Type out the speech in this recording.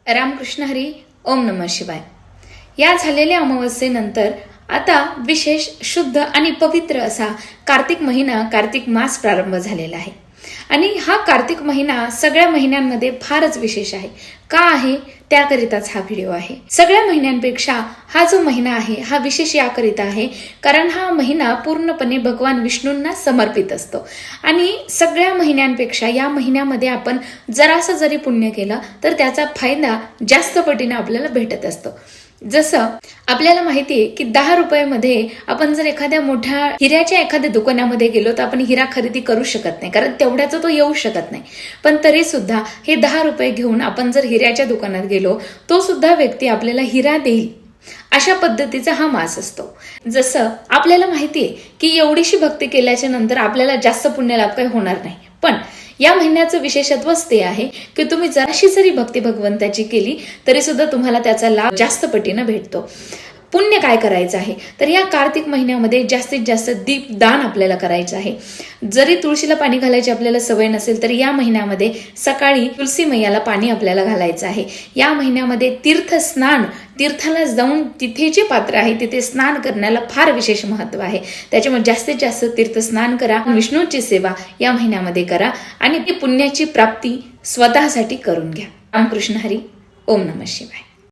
रामकृष्ण हरी. ओम नमः शिवाय. या झालेल्या अमावस्येनंतर आता विशेष शुद्ध आणि पवित्र असा कार्तिक महिना, कार्तिक मास प्रारंभ झालेला आहे. आणि हा कार्तिक महिना सगळ्या महिन्यांमध्ये फारच विशेष आहे. का आहे त्याकरिताच हा व्हिडिओ आहे. सगळ्या महिन्यांपेक्षा हा जो महिना आहे हा विशेष याकरिता आहे कारण हा महिना पूर्णपणे भगवान विष्णूंना समर्पित असतो. आणि सगळ्या महिन्यांपेक्षा या महिन्यामध्ये आपण जरासं जरी पुण्य केलं तर त्याचा फायदा जास्त पटीने आपल्याला भेटत असतो. जसं आपल्याला माहिती आहे की 10 रुपयामध्ये आपण जर एखाद्या मोठ्या हिऱ्याच्या एखाद्या दुकानामध्ये गेलो तर आपण हिरा खरेदी करू शकत नाही कारण तेवढ्याचा तो येऊ शकत नाही. पण तरी सुद्धा हे 10 रुपये घेऊन आपण जर हिऱ्याच्या दुकानात गेलो तो सुद्धा व्यक्ती आपल्याला हिरा देईल. अशा पद्धतीचा हा मास असतो. जसं आपल्याला माहिती आहे की एवढीशी भक्ती केल्याच्या नंतर आपल्याला जास्त पुण्यलाभ काही होणार नाही. पण या महिन्याचं विशेषत्वच ते आहे की तुम्ही जराशी जरी भक्ती भगवंताची केली तरी सुद्धा तुम्हाला त्याचा लाभ जास्त पटीने भेटतो. पुण्य काय करायचं आहे तर या कार्तिक महिन्यामध्ये जास्तीत जास्त दीपदान आपल्याला करायचं आहे. जरी तुळशीला पाणी घालायची आपल्याला सवय नसेल तर या महिन्यामध्ये सकाळी तुलसी मैयाला पाणी आपल्याला घालायचं आहे. या महिन्यामध्ये तीर्थस्नान, तीर्थाला जाऊन तिथे जे पात्र आहे तिथे स्नान करण्याला फार विशेष महत्व आहे. त्याच्यामुळे जास्तीत जास्त तीर्थस्नान करा, विष्णूची सेवा या महिन्यामध्ये करा आणि ती पुण्याची प्राप्ती स्वतःसाठी करून घ्या. रामकृष्ण हरी. ओम नमः शिवाय.